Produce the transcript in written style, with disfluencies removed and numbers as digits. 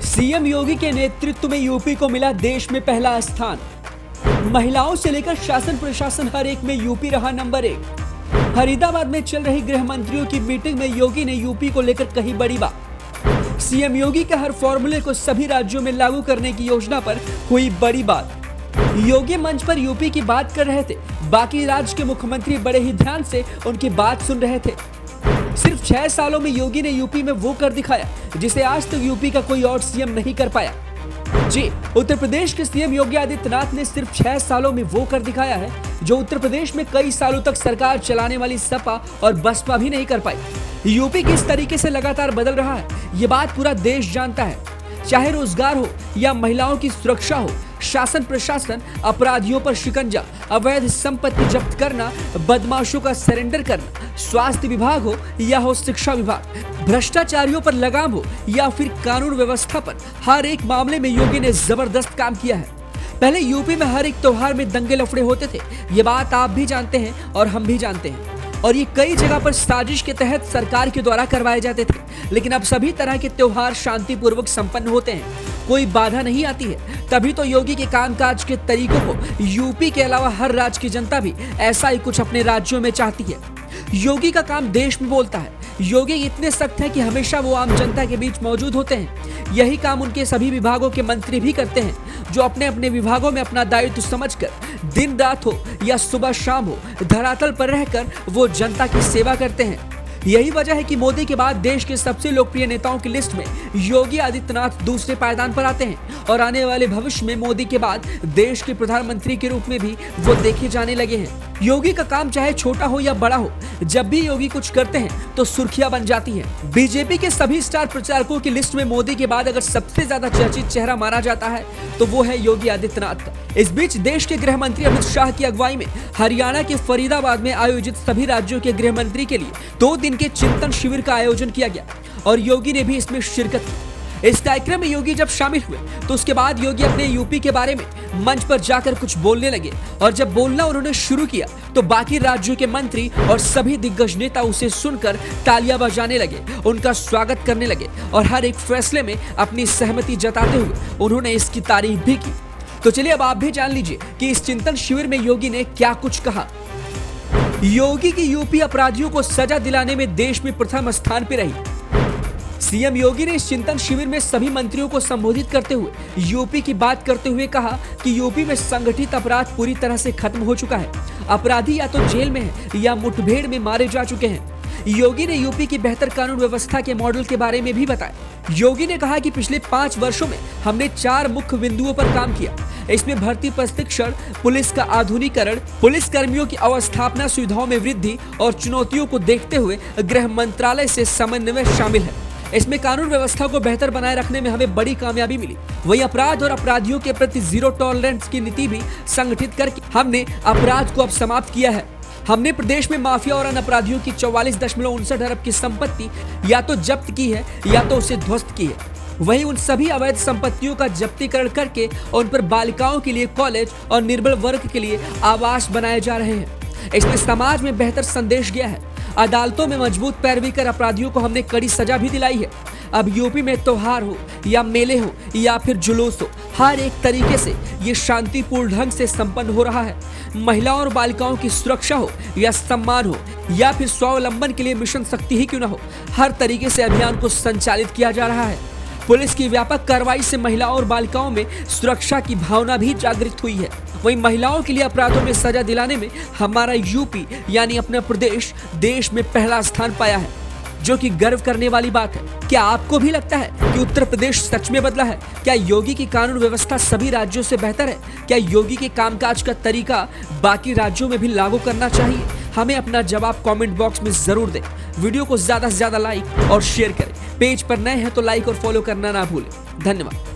CM योगी के नेतृत्व में यूपी को मिला देश में पहला स्थान। महिलाओं से लेकर शासन प्रशासन हर एक में यूपी रहा नंबर 1। फरीदाबाद में चल रही गृह मंत्रियों की मीटिंग में योगी ने यूपी को लेकर कही बड़ी बात। सीएम योगी के हर फॉर्मूले को सभी राज्यों में लागू करने की योजना पर हुई बड़ी बात। योगी मंच पर यूपी की बात कर रहे थे, बाकी राज्य के मुख्यमंत्री बड़े ही ध्यान से उनकी बात सुन रहे थे। सिर्फ 6 सालों में योगी ने यूपी में वो कर दिखाया जिसे आज तक यूपी का कोई और सीएम नहीं कर पाया। जी, उत्तर प्रदेश के सीएम योगी आदित्यनाथ ने सिर्फ 6 सालों में वो कर दिखाया है जो उत्तर प्रदेश में कई सालों तक सरकार चलाने वाली सपा और बसपा भी नहीं कर पाई। यूपी किस तरीके से लगातार बदल रहा है, ये बात पूरा देश जानता है। चाहे रोजगार हो या महिलाओं की सुरक्षा हो, शासन प्रशासन, अपराधियों पर शिकंजा, अवैध संपत्ति जब्त करना, बदमाशों का सरेंडर करना, स्वास्थ्य विभाग हो या हो शिक्षा विभाग, भ्रष्टाचारियों पर लगाम हो या फिर कानून व्यवस्था पर, हर एक मामले में योगी ने जबरदस्त काम किया है। पहले यूपी में हर एक त्योहार में दंगे लफड़े होते थे, ये बात आप भी जानते हैं और हम भी जानते हैं, और ये कई जगह पर साजिश के तहत सरकार के द्वारा करवाए जाते थे। लेकिन अब सभी तरह के त्योहार शांतिपूर्वक संपन्न होते हैं, कोई बाधा नहीं आती है। तभी तो योगी के कामकाज के तरीकों को यूपी के अलावा हर राज्य की जनता भी ऐसा ही कुछ अपने राज्यों में चाहती है। योगी का काम देश में बोलता है। योगी इतने सख्त हैं कि हमेशा वो आम जनता के बीच मौजूद होते हैं। यही काम उनके सभी विभागों के मंत्री भी करते हैं, जो अपने अपने विभागों में अपना दायित्व समझकर दिन रात हो या सुबह शाम हो, धरातल पर रहकर वो जनता की सेवा करते हैं। यही वजह है कि मोदी के बाद देश के सबसे लोकप्रिय नेताओं की लिस्ट में योगी आदित्यनाथ दूसरे पायदान पर आते हैं और आने वाले भविष्य में मोदी के बाद देश के प्रधानमंत्री के रूप में भी वो देखे जाने लगे हैं। योगी का काम चाहे छोटा हो या बड़ा हो, जब भी योगी कुछ करते हैं तो सुर्खियां बन जाती हैं। बीजेपी के सभी स्टार प्रचारकों की लिस्ट में मोदी के बाद अगर सबसे ज्यादा चर्चित चेहरा माना जाता है तो वो है योगी आदित्यनाथ का। इस बीच देश के गृह मंत्री अमित शाह की अगुवाई में हरियाणा के फरीदाबाद में आयोजित सभी राज्यों के गृह मंत्री के लिए 2 दिन के चिंतन शिविर का आयोजन किया गया और योगी ने भी इसमें शिरकत की। इस कार्यक्रम में योगी जब शामिल हुए तो उसके बाद योगी अपने यूपी के बारे में मंच पर जाकर कुछ बोलने लगे, और जब बोलना उन्होंने शुरू किया तो बाकी राज्यों के मंत्री और सभी दिग्गज नेता उसे सुनकर तालियां बजाने लगे, उनका स्वागत करने लगे और हर एक फैसले में अपनी सहमति जताते हुए उन्होंने इसकी तारीफ भी की। तो चलिए अब आप भी जान लीजिए कि इस चिंतन शिविर में योगी ने क्या कुछ कहा। योगी की यूपी अपराधियों को सजा दिलाने में देश में प्रथम स्थान पर रही। सीएम योगी ने इस चिंतन शिविर में सभी मंत्रियों को संबोधित करते हुए यूपी की बात करते हुए कहा कि यूपी में संगठित अपराध पूरी तरह से खत्म हो चुका है। अपराधी या तो जेल में है या मुठभेड़ में मारे जा चुके हैं। योगी ने यूपी की बेहतर कानून व्यवस्था के मॉडल के बारे में भी बताया। योगी ने कहा कि पिछले 5 वर्षों में हमने 4 मुख्य बिंदुओं पर काम किया। इसमें भर्ती प्रशिक्षण, पुलिस का आधुनिकीकरण, पुलिस कर्मियों की अवस्थापना सुविधाओं में वृद्धि और चुनौतियों को देखते हुए गृह मंत्रालय से समन्वय शामिल है। इसमें कानून व्यवस्था को बेहतर बनाए रखने में हमें बड़ी कामयाबी मिली। वही अपराध और अपराधियों के प्रति जीरो टॉलरेंस की नीति भी संगठित करके हमने अपराध को अब समाप्त किया है। हमने प्रदेश में माफिया और अन्य अपराधियों की 44.59 अरब की संपत्ति या तो जब्त की है या तो उसे ध्वस्त की है। वहीं उन सभी अवैध संपत्तियों का जब्तीकरण करके उन पर बालिकाओं के लिए कॉलेज और निर्बल वर्ग के लिए आवास बनाए जा रहे हैं। इसमें समाज में बेहतर संदेश गया है। अदालतों में मजबूत पैरवी कर अपराधियों को हमने कड़ी सजा भी दिलाई है। अब यूपी में त्योहार हो या मेले हो या फिर जुलूस हो, हर एक तरीके से ये शांतिपूर्ण ढंग से संपन्न हो रहा है। महिलाओं और बालिकाओं की सुरक्षा हो या सम्मान हो या फिर स्वावलंबन के लिए मिशन शक्ति ही क्यों न हो, हर तरीके से अभियान को संचालित किया जा रहा है। पुलिस की व्यापक कार्रवाई से महिलाओं और बालिकाओं में सुरक्षा की भावना भी जागृत हुई है। वहीं महिलाओं के लिए अपराधों में सजा दिलाने में हमारा यूपी यानी अपना प्रदेश देश में पहला स्थान पाया है, जो कि गर्व करने वाली बात है। क्या आपको भी लगता है कि उत्तर प्रदेश सच में बदला है? क्या योगी की कानून व्यवस्था सभी राज्यों से बेहतर है? क्या योगी के कामकाज का तरीका बाकी राज्यों में भी लागू करना चाहिए? हमें अपना जवाब कमेंट बॉक्स में जरूर दें। वीडियो को ज्यादा से ज्यादा लाइक और शेयर करें। पेज पर नए हैं तो लाइक और फॉलो करना ना भूलें। धन्यवाद।